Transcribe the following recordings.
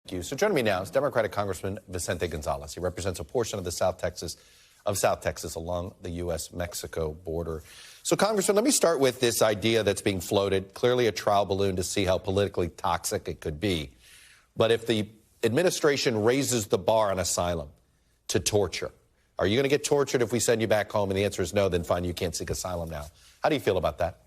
Thank you. So joining me now is Democratic Congressman Vicente González. He represents a portion of the South Texas along the U.S.-Mexico border. So, Congressman, let me start with this idea that's being floated, clearly a trial balloon to see how politically toxic it could be. But if the administration raises the bar on asylum to torture, are you going to get tortured if we send you back home? And the answer is no, then fine, you can't seek asylum now. How do you feel about that?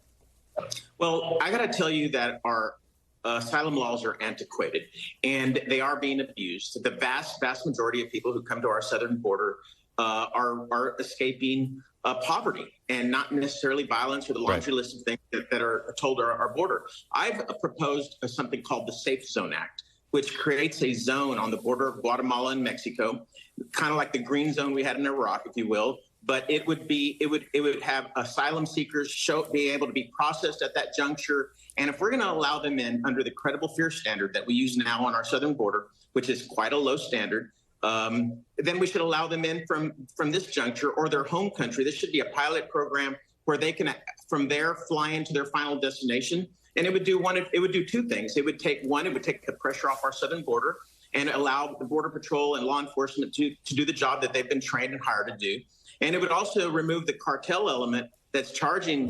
Well, I got to tell you that our asylum laws are antiquated and they are being abused. The vast majority of people who come to our southern border are escaping poverty and not necessarily violence or the laundry list of things that are told our border. I've proposed something called the Safe Zone Act, which creates a zone on the border of Guatemala and Mexico, kind of like the green zone we had in Iraq, if you will. But it would have asylum seekers be able to be processed at that juncture. And if we're going to allow them in under the credible fear standard that we use now on our southern border, which is quite a low standard, then we should allow them in from this juncture or their home country. This should be a pilot program where they can, from there, fly into their final destination. And it would do two things. It would take the pressure off our southern border and allow the Border Patrol and law enforcement to do the job that they've been trained and hired to do. And it would also remove the cartel element that's charging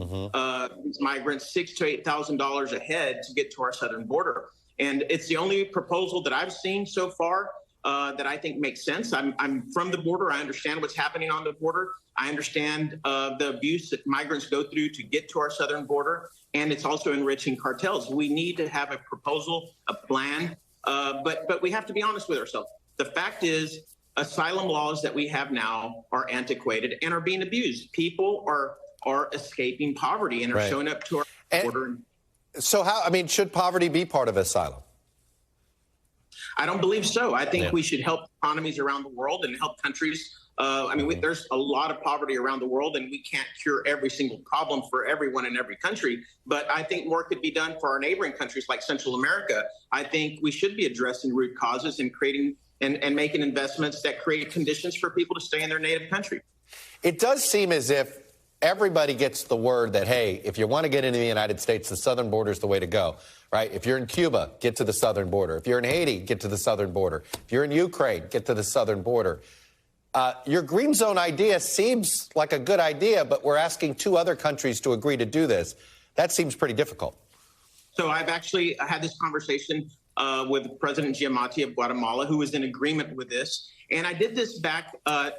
migrants $6,000 to $8,000 a head to get to our southern border. And it's the only proposal that I've seen so far that I think makes sense. I'm from the border. I understand what's happening on the border. I understand the abuse that migrants go through to get to our southern border. And it's also enriching cartels. We need to have a proposal, a plan, but we have to be honest with ourselves. The fact is, asylum laws that we have now are antiquated and are being abused. People are escaping poverty and are showing up to our border. So should poverty be part of asylum? I don't believe so. I think we should help economies around the world and help countries. There's a lot of poverty around the world, and we can't cure every single problem for everyone in every country. But I think more could be done for our neighboring countries like Central America. I think we should be addressing root causes and creating and making investments that create conditions for people to stay in their native country. It does seem as if everybody gets the word that, hey, if you want to get into the United States, the southern border is the way to go, right? If you're in Cuba, get to the southern border. If you're in Haiti, get to the southern border. If you're in Ukraine, get to the southern border. Your green zone idea seems like a good idea, but we're asking two other countries to agree to do this. That seems pretty difficult. So I've actually had this conversation with President Giamatti of Guatemala, who was in agreement with this. And I did this back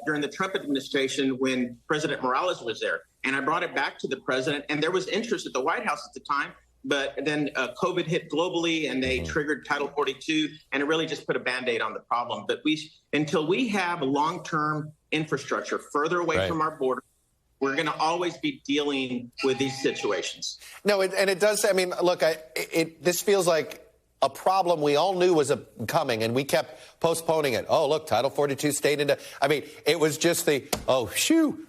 during the Trump administration when President Morales was there. And I brought it back to the president, and there was interest at the White House at the time. But then COVID hit globally, and they triggered Title 42, and it really just put a Band-Aid on the problem. But until we have long-term infrastructure further away from our border, we're going to always be dealing with these situations. No, and it does. Look, this feels like a problem we all knew was coming, and we kept postponing it. Oh, look, Title 42 stayed into. It was just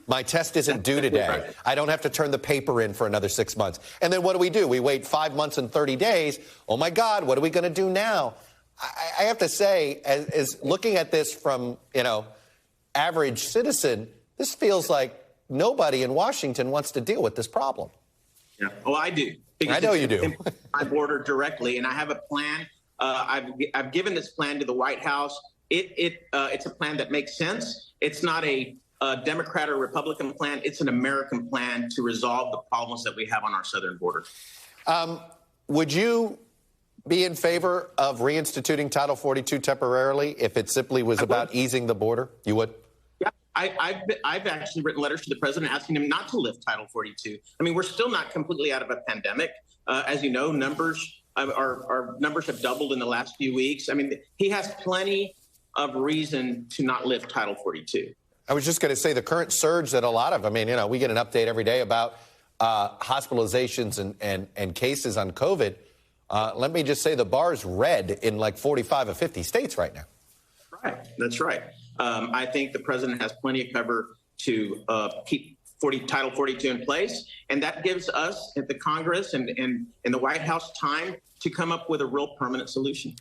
my test isn't due today. I don't have to turn the paper in for another 6 months. And then what do? We wait 5 months and 30 days. Oh, my God, what are we going to do now? I have to say, as looking at this from, average citizen, this feels like nobody in Washington wants to deal with this problem. Yeah, well, I do. I know you do. My border directly, and I have a plan. I've given this plan to the White House. It's a plan that makes sense. It's not a Democrat or Republican plan. It's an American plan to resolve the problems that we have on our southern border. Would you be in favor of reinstituting Title 42 temporarily if it simply was about easing the border? You would? Yeah, I've actually written letters to the president asking him not to lift Title 42. We're still not completely out of a pandemic. As you know, our numbers have doubled in the last few weeks. He has plenty of reason to not lift Title 42. I was just going to say the current surge that a lot of, we get an update every day about hospitalizations and cases on COVID. Let me just say the bar's red in like 45 of 50 states right now. Right. That's right. I think the president has plenty of cover to keep Title 42 in place, and that gives us at the Congress and the White House time to come up with a real permanent solution.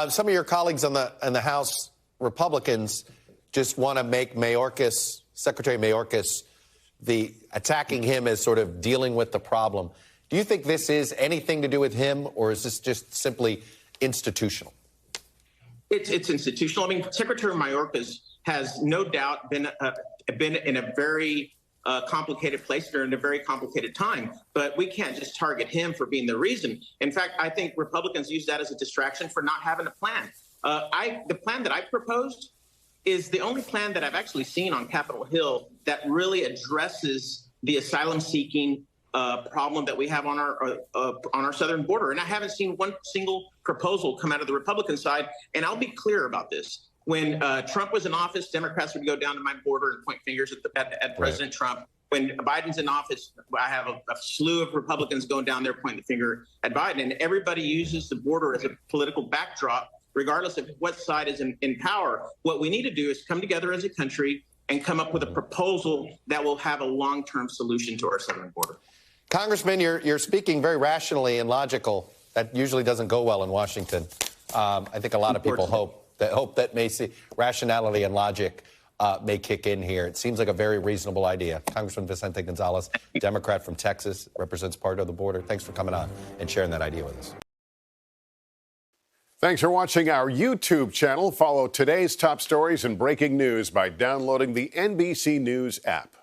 Some of your colleagues in the House, Republicans, just want to make Secretary Mayorkas, attacking him as sort of dealing with the problem. Do you think this is anything to do with him, or is this just simply institutional? It's institutional. I mean, Secretary Mayorkas has no doubt been in a very complicated place during a very complicated time, but we can't just target him for being the reason. In fact, I think Republicans use that as a distraction for not having a plan. The plan that I proposed is the only plan that I've actually seen on Capitol Hill that really addresses the asylum-seeking problem that we have on our southern border. And I haven't seen one single proposal come out of the Republican side. And I'll be clear about this. When Trump was in office, Democrats would go down to my border and point fingers at President Trump. When Biden's in office, I have a slew of Republicans going down there pointing the finger at Biden. And everybody uses the border as a political backdrop, regardless of what side is in power. What we need to do is come together as a country and come up with a proposal that will have a long-term solution to our southern border. Congressman, you're speaking very rationally and logical. That usually doesn't go well in Washington. I think a lot of people hope that may see rationality and logic may kick in here. It seems like a very reasonable idea. Congressman Vicente González, Democrat from Texas, represents part of the border. Thanks for coming on and sharing that idea with us. Thanks for watching our YouTube channel. Follow today's top stories and breaking news by downloading the NBC News app.